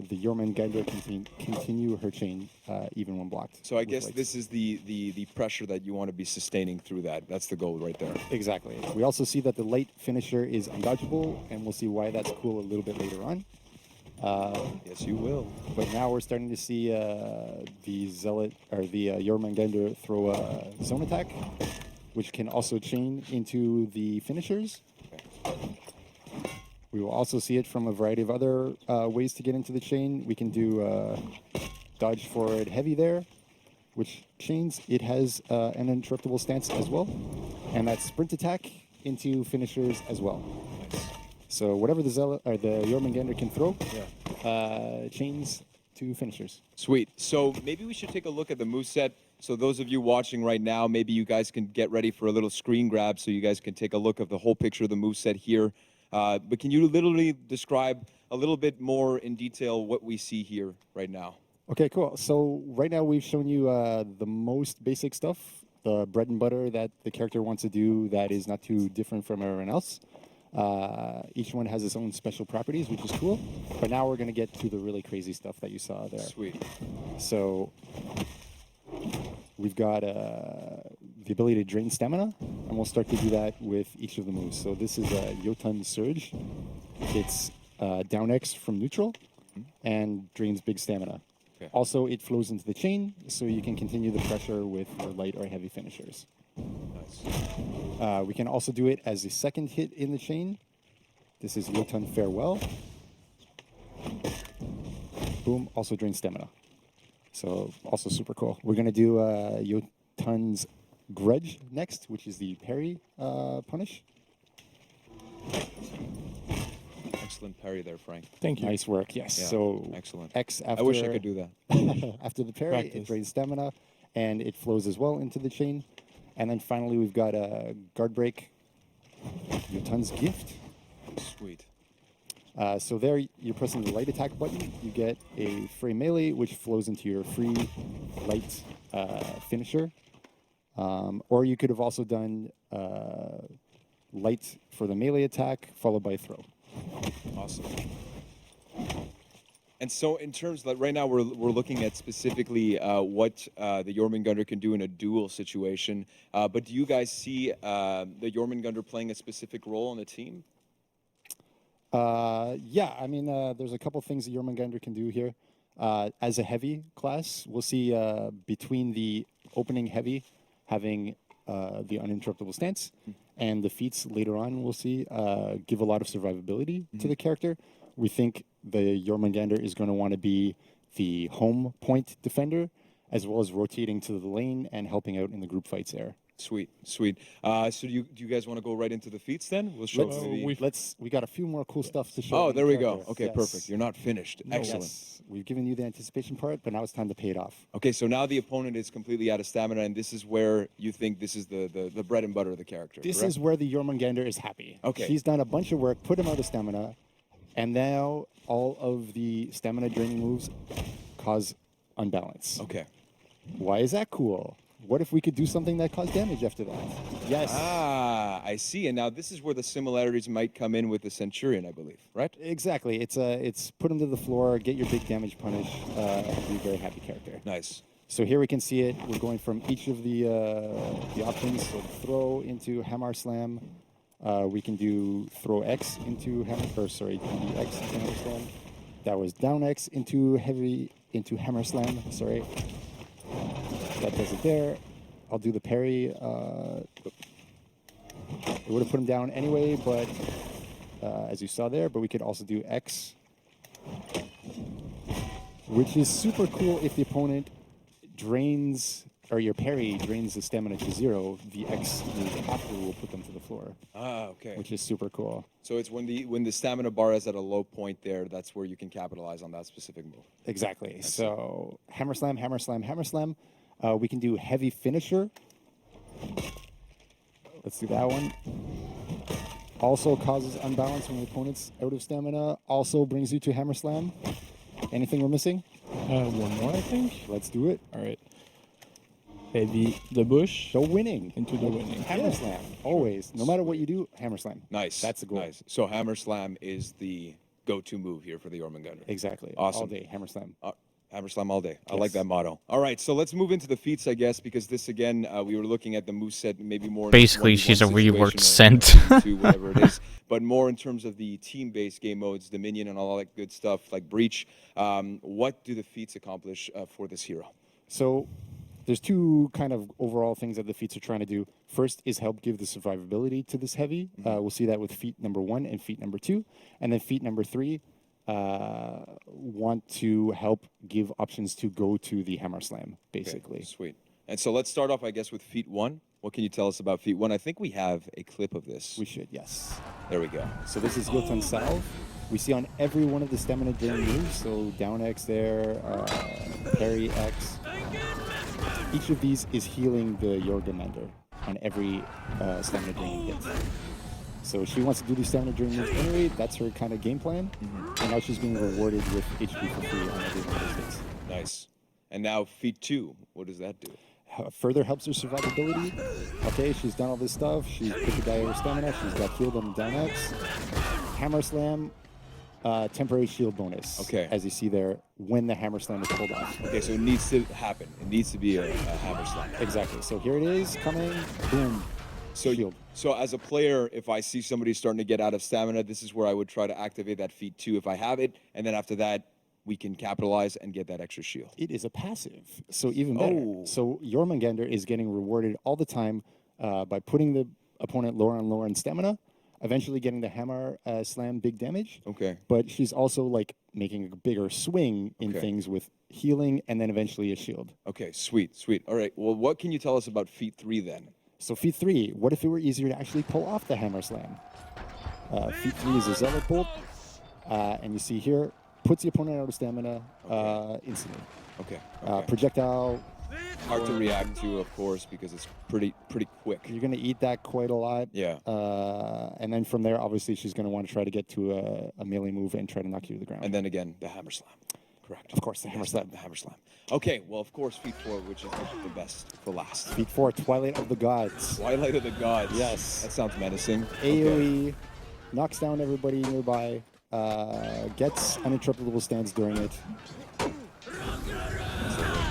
The Jormungandr can continue her chain even when blocked. So I guess this is the pressure that you want to be sustaining through that. That's the goal right there. Exactly. We also see that the light finisher is undodgeable, and we'll see why that's cool a little bit later on. Yes, you will. But now we're starting to see the Zealot or the Jormungandr throw a zone attack, which can also chain into the finishers. Okay. We will also see it from a variety of other ways to get into the chain. We can do dodge forward heavy there, which chains. It has an uninterruptible stance as well, and that's sprint attack into finishers as well. Nice. So whatever the Zealot or the Jormungandr can throw, chains to finishers. Sweet. So maybe we should take a look at the moveset. So those of you watching right now, maybe you guys can get ready for a little screen grab so you guys can take a look of the whole picture of the moveset here. But can you literally describe a little bit more in detail what we see here right now? Okay, cool. So right now we've shown you the most basic stuff, the bread and butter that the character wants to do that is not too different from everyone else. Each one has its own special properties, which is cool. But now we're going to get to the really crazy stuff that you saw there. Sweet. So we've got the ability to drain stamina, and we'll start to do that with each of the moves. So this is a Jotun Surge. It's down X from neutral and drains big stamina. Okay. Also, it flows into the chain, so you can continue the pressure with your light or heavy finishers. Nice. We can also do it as a second hit in the chain. This is Jotun Farewell. Boom, also drains stamina. So also super cool. We're going to do Jotun's Grudge next, which is the parry punish. Excellent parry there, Frank. Thank you. Nice work, yes. Yeah, so excellent. X after... I wish I could do that. After the parry, Practice. it drains stamina, and it flows as well into the chain. And then finally, we've got a guard break, Jotun's Gift. Sweet. So there, you're pressing the light attack button. You get a free melee, which flows into your free light finisher. Or you could have also done light for the melee attack, followed by throw. Awesome. And so, in terms like right now, we're looking at specifically what the Jormungandr can do in a duel situation. But do you guys see the Jormungandr playing a specific role on the team? Yeah, I mean, there's a couple things that Jormungandr can do here. As a heavy class, we'll see between the opening heavy having the uninterruptible stance, and the feats later on we'll see give a lot of survivability to the character. We think the Jormungandr is going to want to be the home point defender, as well as rotating to the lane and helping out in the group fights there. Sweet, sweet. So do you guys want to go right into the feats then? We'll show we got a few more cool stuff to show. Oh, on there we go. character. Okay, Yes. perfect. You're not finished. No. Excellent. Yes. We've given you the anticipation part, but now it's time to pay it off. Okay, so now the opponent is completely out of stamina, and this is where you think this is the bread and butter of the character. This correct? is where the Jormungandr is happy. Okay. She's done a bunch of work, put him out of stamina, and now all of the stamina draining moves cause unbalance. Okay. Why is that cool? What if we could do something that caused damage after that? Yes. Ah, I see. And now this is where the similarities might come in with the Centurion, I believe, right? Exactly. It's put him to the floor, get your big damage punish, be a very happy character. Nice. So here we can see it. We're going from each of the options. So throw into Hammer Slam. We can do throw X into Hammer, or sorry, DD X into Hammer Slam. That was down X into heavy into Hammer Slam. Sorry. That does it there. I'll do the parry. It would have put him down anyway, but as you saw there, but we could also do X, which is super cool if the opponent drains, or your parry drains the stamina to 0, the X move after will put them to the floor. Ah, okay. Which is super cool. So it's when the stamina bar is at a low point there, that's where you can capitalize on that specific move. Exactly. So Hammer Slam, Hammer Slam, Hammer Slam. We can do Heavy Finisher. Let's do that one. Also causes unbalance when the opponent's out of stamina. Also brings you to Hammer Slam. Anything we're missing? One more, I think. Let's do it. All right. Heavy the bush. So winning. Into the winning. Hammer Slam. Always. No matter what you do, Hammer Slam. Nice. That's the goal. Nice. So Hammer Slam is the go-to move here for the Jormungandr. Exactly. Awesome. All day, Hammer Slam. Hammer Slam all day. I Yes. like that motto. All right, so let's move into the feats, I guess, because this, again, we were looking at the moveset maybe more in Basically, 1v1 she's a reworked situation Scent. or 2, whatever it is, but more in terms of the team-based game modes, Dominion and all that good stuff, like Breach. What do the feats accomplish for this hero? So there's two kind of overall things that the feats are trying to do. First is help give the survivability to this heavy. We'll see that with feat number 1 and feat number 2. And then feat number 3 want to help give options to go to the Hammer Slam, basically. Okay, sweet. And so let's start off, I guess, with feat 1. What can you tell us about feat 1? I think we have a clip of this. We should, yes. There we go. So this is Hilton Salve. We see on every one of the stamina draining moves, so down X there, parry X. Each of these is healing the Jormungandr on every stamina draining hit. So she wants to do these stamina draining moves anyway. That's her kind of game plan. And now she's being rewarded with HP for free on every one of those hits. Nice. And now feat 2, what does that do? Further helps her survivability. Okay, she's done all this stuff. She's put the guy over stamina. She's got healed on down X. Hammer Slam, temporary shield bonus. Okay. As you see there, when the Hammer Slam is pulled off. Okay, so it needs to happen. It needs to be a Hammer Slam. Exactly. So here it is, coming, boom. So, shield. So as a player, if I see somebody starting to get out of stamina, this is where I would try to activate that feat 2 if I have it, and then after that, we can capitalize and get that extra shield. It is a passive, so even better. So Jormungandr is getting rewarded all the time by putting the opponent lower and lower in stamina, eventually getting the Hammer Slam big damage. Okay. But she's also like making a bigger swing in Okay. things with healing and then eventually a shield. Okay, sweet, sweet. All right, well, what can you tell us about feat 3 then? So feat 3, what if it were easier to actually pull off the Hammer Slam? Feat 3 is a Zealot Bolt, and you see here, puts the opponent out of stamina instantly. Okay. Projectile. Hard to react to, of course, because it's pretty quick. You're going to eat that quite a lot. Yeah. And then from there, obviously, she's going to want to try to get to a melee move and try to knock you to the ground. And then again, the Hammer Slam. correct. Of course, the Hammer Slam. The Hammer Slam. Okay, well, of course, Feat 4, which is the best for last. Feat 4, Twilight of the Gods. Twilight of the Gods. Yes. That sounds menacing. AoE, knocks down everybody nearby, gets uninterruptible stance during it.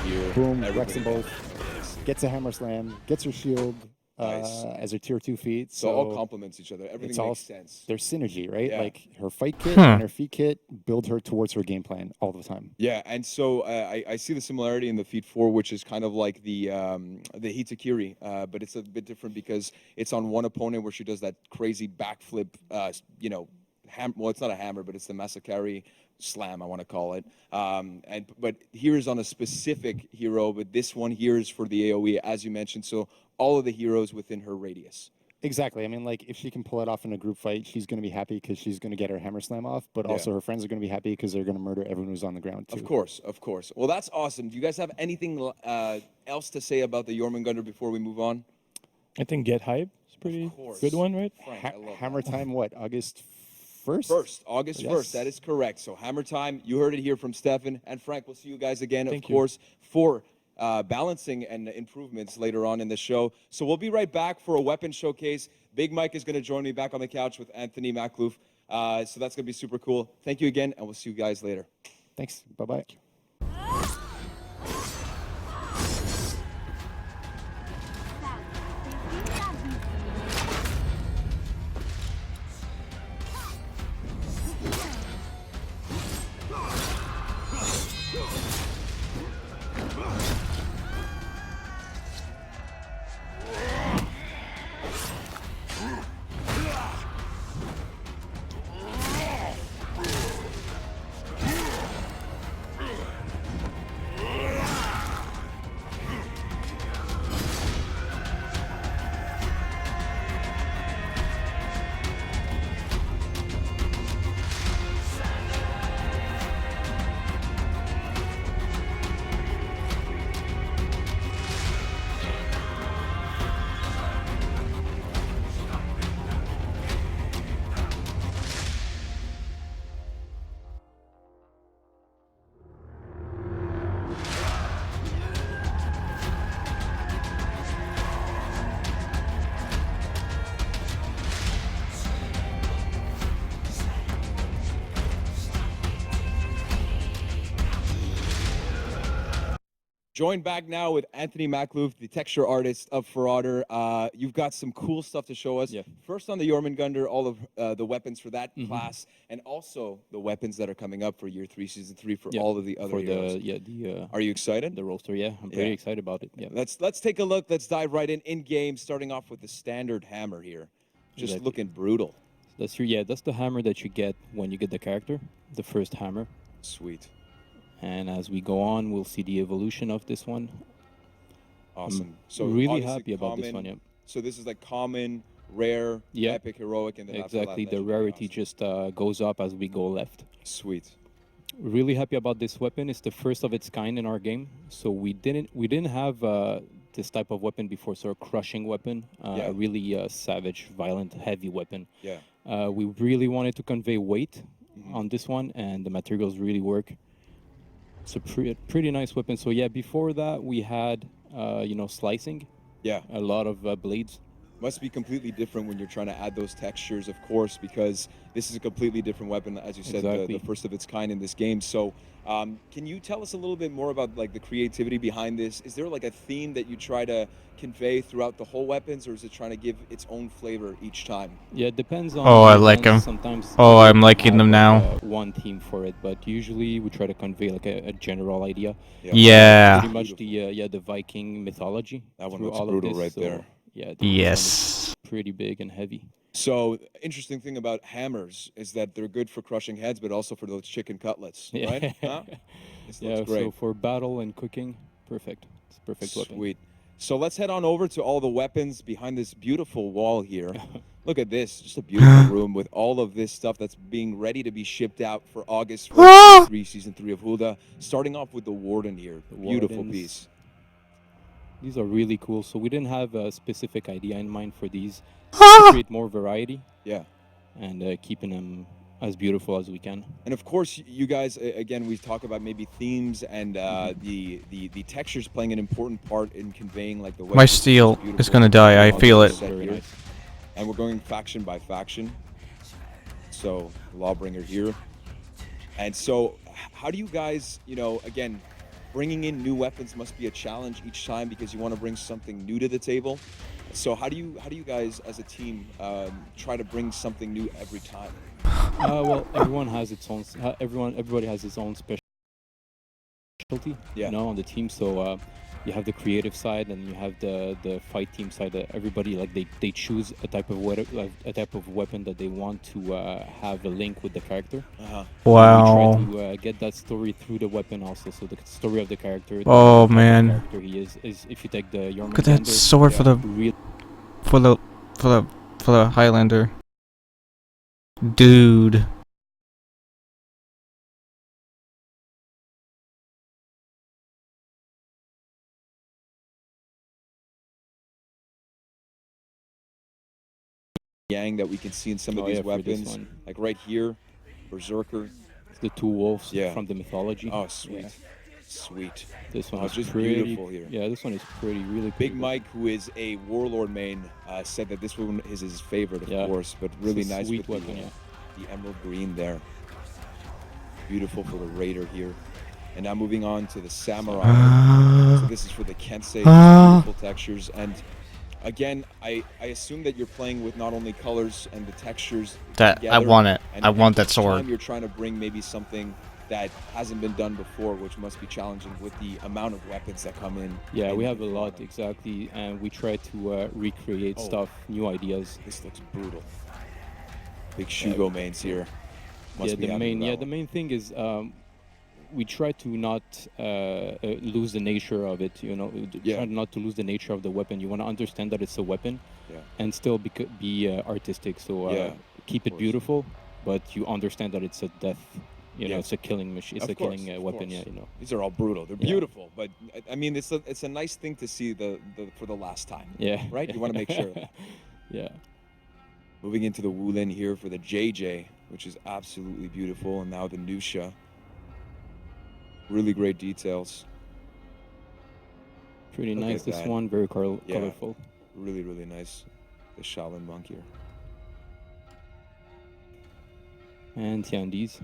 Here, Boom, wrecks them both. Gets a Hammer Slam, gets her shield as her tier 2 feat. So all complements each other. Everything makes sense. There's synergy, right? Yeah. Like her fight kit and her feat kit build her towards her game plan all the time. Yeah, and so I see the similarity in the Feat 4, which is kind of like the Hitakiri, but it's a bit different because it's on one opponent where she does that crazy backflip, well, it's not a hammer, but it's the Masakari slam, I want to call it. But here's on a specific hero, but this one here is for the AoE, as you mentioned. So all of the heroes within her radius. Exactly. I mean, like, if she can pull it off in a group fight, she's going to be happy because she's going to get her Hammer Slam off, but also her friends are going to be happy because they're going to murder everyone who's on the ground, too. Of course, of course. Well, that's awesome. Do you guys have anything else to say about the Jormungandr before we move on? I think Get Hype is a pretty good one, right? Hammer Time, what, August 1st? August 1st, that is correct. So Hammer Time, you heard it here from Stefan and Frank. We'll see you guys again, of course, for balancing and improvements later on in the show. So we'll be right back for a weapon showcase. Big Mike is going to join me back on the couch with Anthony Makhlouf. So that's going to be super cool. Thank you again, and we'll see you guys later. Thanks. Bye-bye. Joined back now with Anthony Makhlouf, the texture artist of Ferrauder. You've got some cool stuff to show us. Yeah. First on the Jormungandr, all of the weapons for that class, and also the weapons that are coming up for Year 3, Season 3 for all of the other heroes. Are you excited? The roster, yeah. I'm pretty excited about it. Yeah. Let's take a look. Let's dive right in game, starting off with the standard hammer here. Just looking brutal. That's the hammer that you get when you get the character, the first hammer. Sweet. And as we go on, we'll see the evolution of this one. Awesome. So really happy about this one, yeah. So this is like common, rare, epic, heroic, and then exactly. The rarity just goes up as we go left. Sweet. Really happy about this weapon. It's the first of its kind in our game. So we didn't have this type of weapon before. So a crushing weapon, a really savage, violent, heavy weapon. Yeah. We really wanted to convey weight on this one, and the materials really work. It's a pretty nice weapon. So yeah, before that we had slicing. Yeah. A lot of blades. Must be completely different when you're trying to add those textures, of course, because this is a completely different weapon, as you said, the first of its kind in this game. So can you tell us a little bit more about like the creativity behind this? Is there like a theme that you try to convey throughout the whole weapons, or is it trying to give its own flavor each time? Yeah, it depends on... Oh, I like them. Sometimes I'm liking them now. One theme for it, but usually we try to convey like a general idea. Yeah. Pretty much the Viking mythology. That one looks brutal right there. Yeah. Yes. Pretty big and heavy. So, interesting thing about hammers is that they're good for crushing heads, but also for those chicken cutlets, right? Huh? This looks great. So for battle and cooking, perfect. It's a perfect weapon. Sweet. So let's head on over to all the weapons behind this beautiful wall here. Look at this, just a beautiful room with all of this stuff that's being ready to be shipped out for August 1st, Season 3 of Hulda. Starting off with the Warden here, beautiful piece. These are really cool. So we didn't have a specific idea in mind for these. To create more variety. Yeah. And keeping them as beautiful as we can. And of course, you guys, again, we talk about maybe themes and the textures playing an important part in conveying like the way My this steel beautiful is gonna die. I feel it. set here. And we're going faction by faction. So Lawbringer here. And so how do you guys, you know, again, bringing in new weapons must be a challenge each time because you want to bring something new to the table. So how do you guys as a team try to bring something new every time? Well, everyone has its own. Everybody has its own specialty. Yeah. You know, on the team. So you have the creative side, and you have the fight team side. Everybody like they choose a type of weapon that they want to have a link with the character. Wow. And we try to get that story through the weapon also. So the story of the character. Oh, the man. Character he is if you take the Look at that sword for the Highlander. Dude. Yang that we can see in some of these weapons, like right here, Berserker. The two wolves Yeah. from the mythology. Oh, sweet. Yeah. Sweet. This one is just pretty beautiful here. Yeah, this one is really Big cool. Mike, who is a Warlord main, said that this one is his favorite, of course, but really It's a nice sweet with weapon, the emerald green there. Beautiful for the Raider here. And now moving on to the Samurai. So this is for the Kensei, beautiful textures. And again, I assume that you're playing with not only colors and the textures That together, I want it. and I want that each sword. time you're trying to bring maybe something that hasn't been done before, which must be challenging with the amount of weapons that come in. Yeah, we have a lot, exactly, and we try to recreate stuff, new ideas. This looks brutal. Big Shugo mains here. Must be happy with that the one. main thing is we try to not lose the nature of it. You know, try not to lose the nature of the weapon. You want to understand that it's a weapon, and still be artistic. So keep it beautiful, but you understand that it's a death. You know, it's a killing machine. It's Of a killing course, of weapon. course. Yeah, you know. These are all brutal. They're beautiful, but I mean, it's a nice thing to see for the last time. Yeah. Right. You want to make sure. Yeah. Moving into the Wulin here for the JJ, which is absolutely beautiful, and now the Nusha. Really great details. Pretty Look nice. at This that. one very Yeah. colorful. Really, really nice. The Shaolin monk here. And Tiandis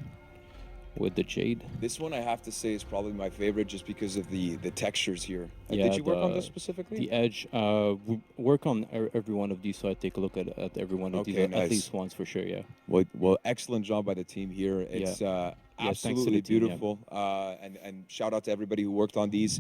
with the jade. This one I have to say is probably my favorite just because of the textures here. Yeah, Did you work on this specifically? The edge. We work on every one of these, so I take a look at every one of these, Okay, nice. at least once for sure. Yeah. Well, excellent job by the team here. It's thanks to absolutely the team, yeah. beautiful. And shout out to everybody who worked on these.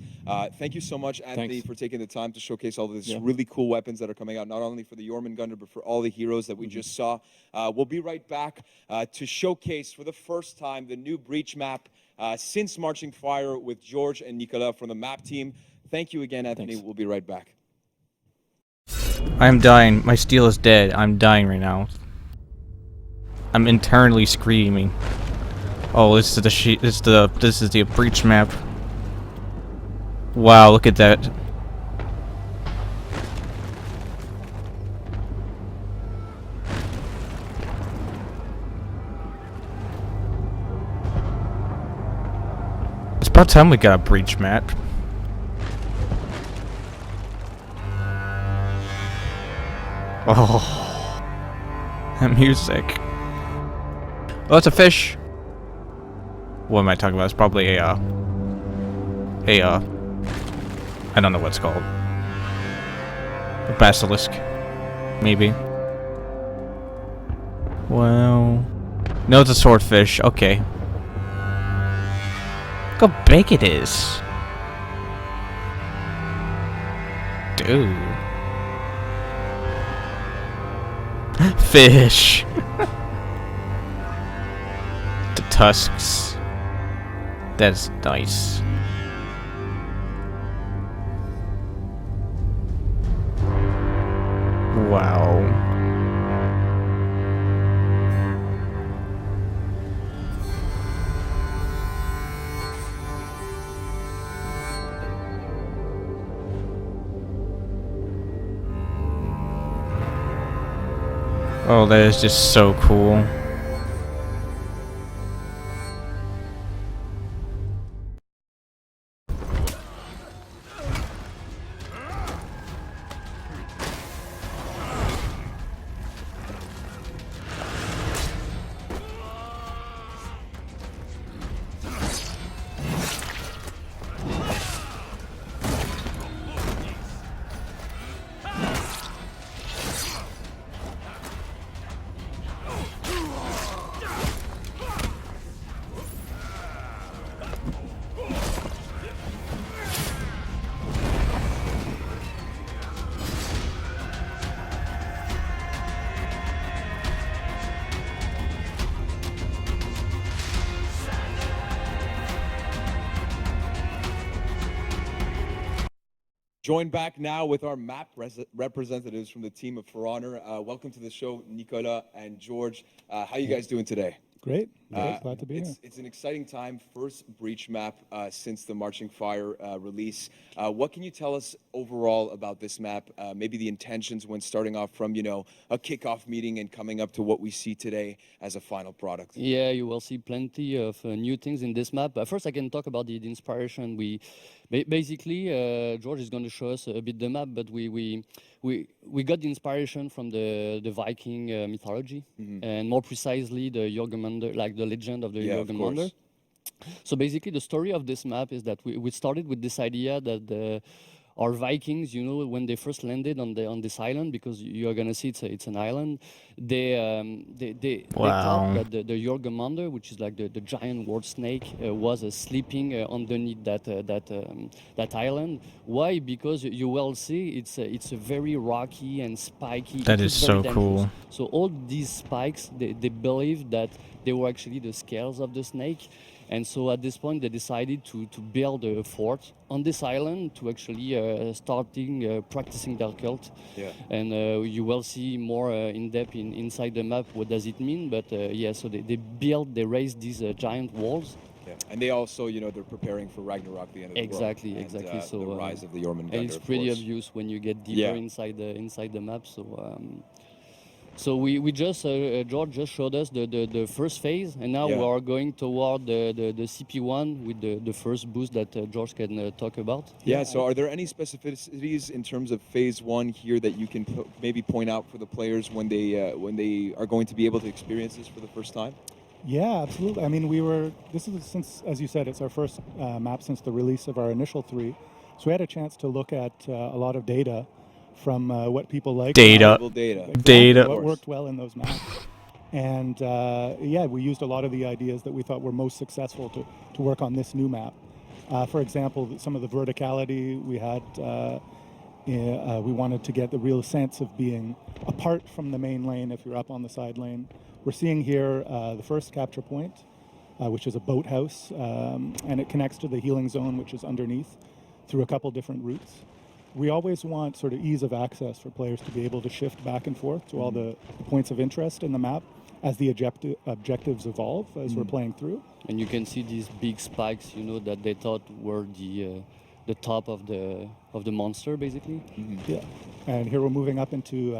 Thank you so much, Anthony, for taking the time to showcase all of these really cool weapons that are coming out, not only for the Jormungandr, but for all the heroes that we just saw. We'll be right back to showcase for the first time the new Breach map since Marching Fire with George and Nicolas from the map team. Thank you again, Anthony. Thanks. We'll be right back. I'm dying. My steel is dead. I'm dying right now. I'm internally screaming. Oh, this is the sheet. This is the breach map. Wow, look at that. It's about time we got a breach map. Oh, that music. Oh, it's a fish. What am I talking about? It's probably I don't know what it's called. A basilisk, maybe. Well, no, it's a swordfish. Okay. Look how big it is, dude. Fish. The tusks. That's nice. Wow. Oh, that is just so cool. Joined back now with our map representatives from the team of For Honor. Welcome to the show, Nicolas and George. How you guys doing today? Great. Glad to be here. It's an exciting time. First breach map since the Marching Fire release. What can you tell us overall about this map? Maybe the intentions when starting off from, a kickoff meeting and coming up to what we see today as a final product. Yeah, you will see plenty of new things in this map. First, I can talk about the inspiration. Basically, George is going to show us a bit the map, but we got the inspiration from the Viking mythology, and more precisely the Jormungandr, like the legend of the Jormungandr. So basically, the story of this map is that we started with this idea that our Vikings, when they first landed on this island, because you're gonna see it's an island, they thought that the Jormungandr, which is like the giant world snake, was sleeping underneath that island. Why? Because you will see it's a very rocky and spiky. That is so cool. So all these spikes, they believed that they were actually the scales of the snake. And so at this point, they decided to build a fort on this island to actually practicing their cult. Yeah. And you will see more in depth inside the map what does it mean. But so they raised these giant walls. Yeah. And they also, they're preparing for Ragnarok, the end of the world. Exactly. So the rise of the Jormungandr. And it's pretty obvious when you get deeper inside the map. So we just George just showed us the first phase, and now we are going toward the CP1 with the first boost that George can talk about. Yeah. So are there any specificities in terms of phase 1 here that you can maybe point out for the players when they are going to be able to experience this for the first time? Yeah, absolutely. I mean, this is since, as you said, it's our first map since the release of our initial 3. So we had a chance to look at a lot of data from what people like. Data. What worked well in those maps. And we used a lot of the ideas that we thought were most successful to work on this new map. For example, some of the verticality we had, we wanted to get the real sense of being apart from the main lane if you're up on the side lane. We're seeing here the first capture point, which is a boathouse, and it connects to the healing zone, which is underneath, through a couple different routes. We always want sort of ease of access for players to be able to shift back and forth to all the points of interest in the map as the objectives evolve as we're playing through. And you can see these big spikes, that they thought were the top of the monster, basically. Yeah. And here we're moving up into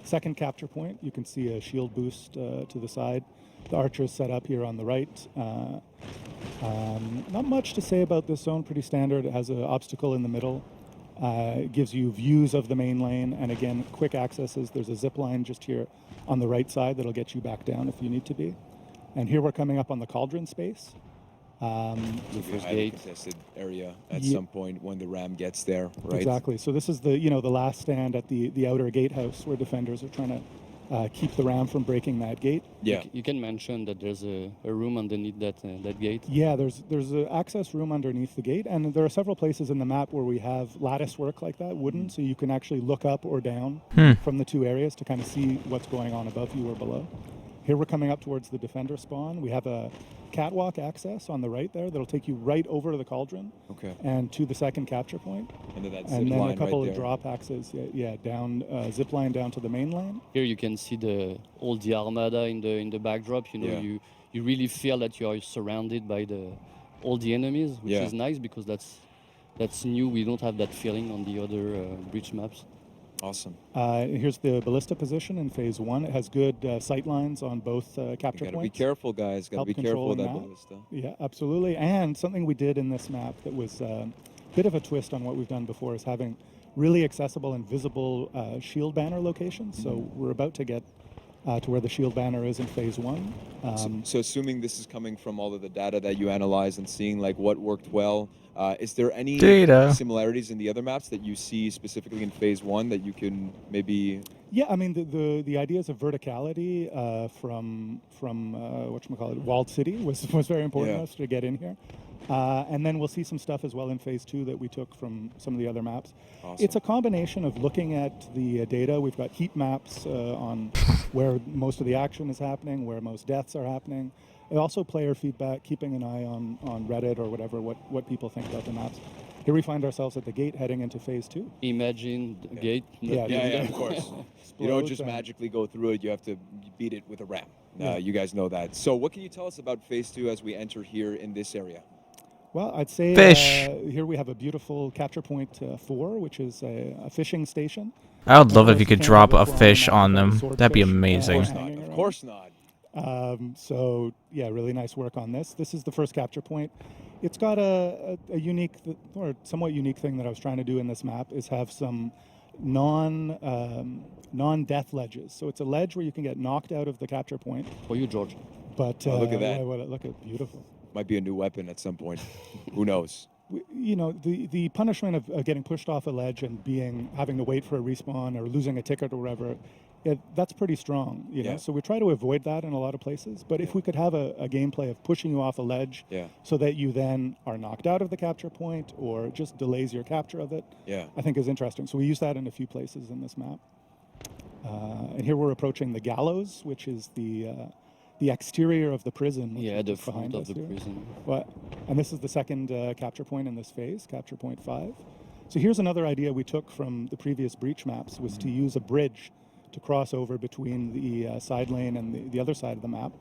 second capture point. You can see a shield boost to the side. The archer's set up here on the right. Not much to say about this zone, pretty standard. It has an obstacle in the middle. It gives you views of the main lane, and again, quick accesses. There's a zip line just here on the right side that'll get you back down if you need to be. And here we're coming up on the cauldron space. The first contested area at some point when the ram gets there, right? Exactly. So this is the last stand at the outer gatehouse where defenders are trying to keep the ram from breaking that gate. Yeah. You can mention that there's a room underneath that gate. Yeah, there's an access room underneath the gate, and there are several places in the map where we have lattice work like that, wooden, so you can actually look up or down from the two areas to kind of see what's going on above you or below. Here we're coming up towards the defender spawn. We have a catwalk access on the right there that'll take you right over to the cauldron and to the second capture point. And then a couple of drop axes, down zip line down to the main lane. Here you can see all the armada in the backdrop. You really feel that you are surrounded by all the enemies, which is nice because that's new. We don't have that feeling on the other breach maps. Awesome. Here's the ballista position in phase 1. It has good sight lines on both capture points. Gotta be careful, guys. Gotta be careful with that ballista. Yeah, absolutely. And something we did in this map that was a bit of a twist on what we've done before is having really accessible and visible shield banner locations. So we're about to get to where the shield banner is in phase 1. So assuming this is coming from all of the data that you analyzed and seeing like what worked well, is there any similarities in the other maps that you see specifically in phase 1 that you can maybe? Yeah, I mean the ideas of verticality from whatchamacallit, Walled City was very important to us to get in here. And then we'll see some stuff as well in phase 2 that we took from some of the other maps. Awesome. It's a combination of looking at the data. We've got heat maps on where most of the action is happening, where most deaths are happening. And also player feedback, keeping an eye on Reddit or whatever, what people think about the maps. here we find ourselves at the gate heading into phase 2. Imagine the gate. Yeah, Yeah, of course. You don't just and- magically go through it. You have to beat it with a ram. Yeah. You guys know that. So what can you tell us about phase 2 as we enter here in this area? Well, I'd say Fish. Here we have a beautiful capture point 4, which is a fishing station. I would love And if you of could course, drop can't a have fish prawn on and them. swordfish, That'd be amazing. hanging Of around. course not. So yeah, really nice work on this. This is the first capture point. It's got a unique or somewhat unique thing that I was trying to do in this map is have some non-death ledges. So it's a ledge where you can get knocked out of the capture point. For you, George. But Oh, look at that. Look at beautiful. Might be a new weapon at some point. Who knows? You know, the punishment of getting pushed off a ledge and having to wait for a respawn or losing a ticket or whatever, that's pretty strong. You know, so we try to avoid that in a lot of places. But if we could have a gameplay of pushing you off a ledge, so that you then are knocked out of the capture point or just delays your capture of it, I think is interesting. So we use that in a few places in this map. And here we're approaching the gallows, which is the exterior of the prison. Yeah, the is behind front of us the here. prison. And this is the second capture point in this phase, capture point 5. So here's another idea we took from the previous breach maps, was to use a bridge to cross over between the side lane and the other side of the map.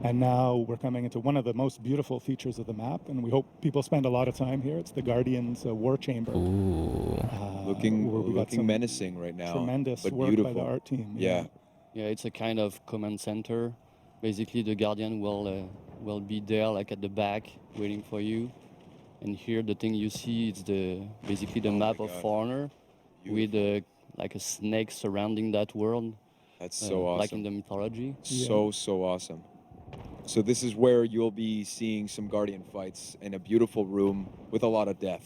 And now we're coming into one of the most beautiful features of the map, and we hope people spend a lot of time here. It's the Guardian's War Chamber. Looking menacing right now. Tremendous but work beautiful. by the art team. Yeah. Yeah, it's a kind of command center. Basically, the Guardian will be there, like at the back, waiting for you. And here, the thing you see is basically the map of Foreigner, with like a snake surrounding that world. That's so awesome. Like in the mythology. So awesome. So this is where you'll be seeing some Guardian fights in a beautiful room with a lot of death.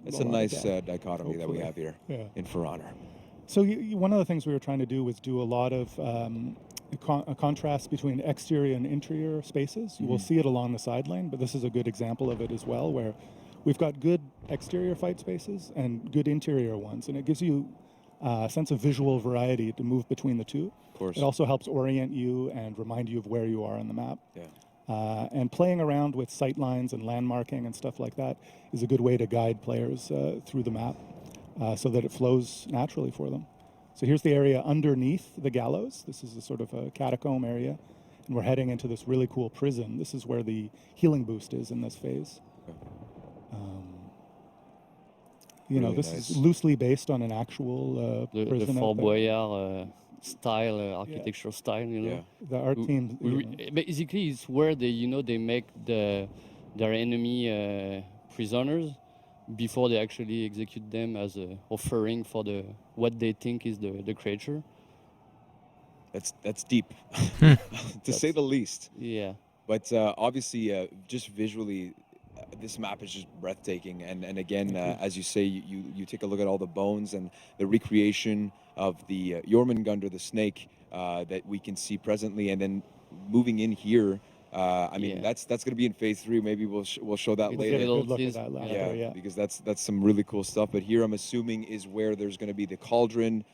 It's a nice dichotomy that we have here in For Honor. So one of the things we were trying to do was do a lot of a contrast between exterior and interior spaces. You will see it along the side lane, but this is a good example of it as well, where we've got good exterior fight spaces and good interior ones, and it gives you a sense of visual variety to move between the two. Of course. It also helps orient you and remind you of where you are on the map. And playing around with sight lines and landmarking and stuff like that is a good way to guide players through the map so that it flows naturally for them. So here's the area underneath the gallows. This is a sort of a catacomb area, and we're heading into this really cool prison. This is where the healing boost is in this phase. You know, Really this nice. is loosely based on an actual The prison. Fort out there. Boyard style, architectural style, you know. Yeah. The art team, Basically, it's where they make their enemy prisoners before they actually execute them as offering for what they think is the creature. That's deep, to say the least. Yeah. But obviously, just visually, this map is just breathtaking. And again, as you say, you take a look at all the bones and the recreation of the Jormungandr, the snake, that we can see presently, and then moving in here. I mean, that's going to be in phase 3. Maybe we'll show that later. Good look at that later, Because that's some really cool stuff. But here, I'm assuming, is where there's going to be the cauldron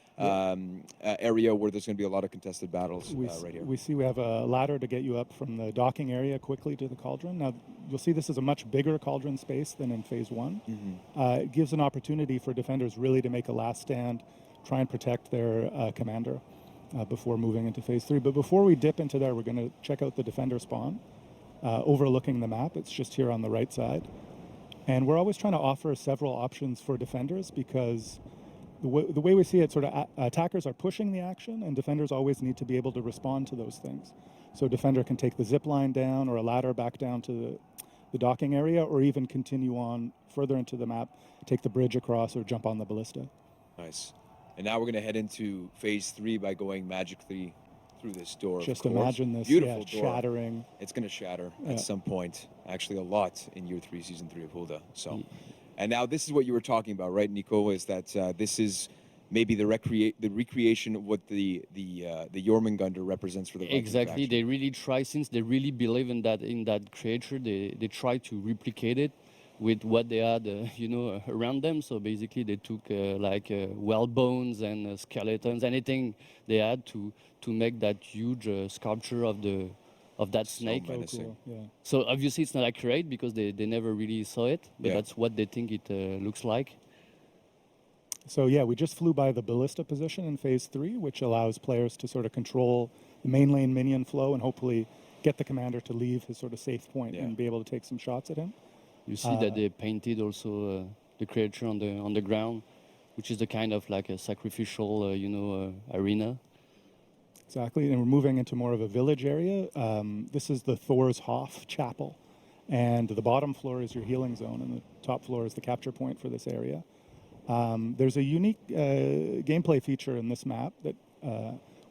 area where there's going to be a lot of contested battles right here. We have a ladder to get you up from the docking area quickly to the cauldron. Now, you'll see this is a much bigger cauldron space than in phase 1. It gives an opportunity for defenders really to make a last stand, try and protect their commander before moving into phase 3. But before we dip into there, we're going to check out the defender spawn overlooking the map. It's just here on the right side. And we're always trying to offer several options for defenders because the way we see it, sort of attackers are pushing the action, and defenders always need to be able to respond to those things. So a defender can take the zip line down or a ladder back down to the docking area, or even continue on further into the map, take the bridge across, or jump on the ballista. Nice. And now we're going to head into phase 3 by going magically through this door. Just of course. imagine this, Beautiful door. shattering. It's going to shatter at some point. Actually, a lot in year 3, season 3 of Hulda. So, and now this is what you were talking about, right, Nico? Is that this is maybe the recreation of what the Jormungandr represents for the Vikings Exactly. faction. They really try, since they really believe in that creature. They try to replicate it with what they had, around them. So basically, they took whale bones and skeletons, anything they had to make that huge sculpture of that snake. menacing. Cool. Yeah. So obviously it's not accurate because they never really saw it, but Yeah. that's what they think it looks like. So yeah, we just flew by the ballista position in phase 3, which allows players to sort of control the main lane minion flow and hopefully get the commander to leave his sort of safe point and be able to take some shots at him. You see that they painted also the creature on the ground, which is the kind of like a sacrificial, arena. Exactly, and we're moving into more of a village area. This is the Thor's Hof Chapel, and the bottom floor is your healing zone, and the top floor is the capture point for this area. There's a unique gameplay feature in this map that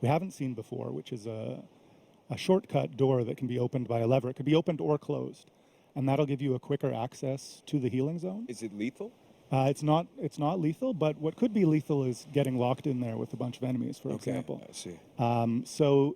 we haven't seen before, which is a shortcut door that can be opened by a lever. It could be opened or closed, and that'll give you a quicker access to the healing zone. Is it lethal? It's not lethal, but what could be lethal is getting locked in there with a bunch of enemies, for example. I see. So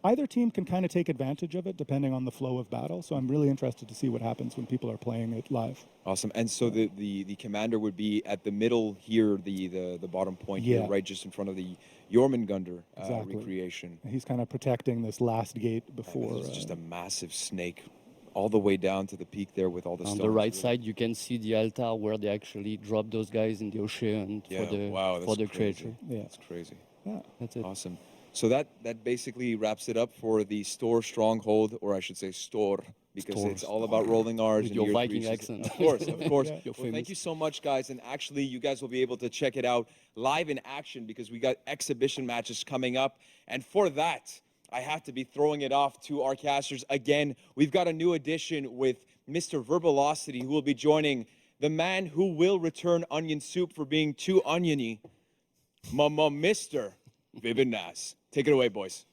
either team can kind of take advantage of it depending on the flow of battle. So I'm really interested to see what happens when people are playing it live. Awesome. And so the commander would be at the middle here, the bottom point here, right just in front of the Jormungandr recreation. He's kind of protecting this last gate before. It's just a massive snake all the way down to the peak there with all the On stones. the right side, you can see the altar where they actually drop those guys in the ocean for the creature. Yeah, that's crazy. Yeah, that's it. Awesome. So that basically wraps it up for the Storr Stronghold, or I should say Storr, because Storr. it's all about rolling R's With and your year Viking threes. accent. Of course, of course. You're Well, thank famous. you so much, guys. And actually, you guys will be able to check it out live in action because we got exhibition matches coming up. And for that, I have to be throwing it off to our casters again. We've got a new addition with Mr. Verbalocity, who will be joining the man who will return onion soup for being too oniony, Mr. Vibin Nas. Take it away, boys.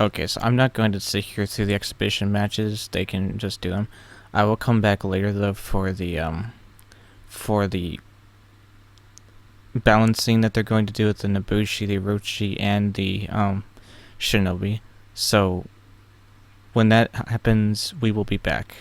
Okay, so I'm not going to sit here through the exhibition matches. They can just do them. I will come back later though for the balancing that they're going to do with the Nobushi, the Orochi, and the Shinobi. So when that happens, we will be back.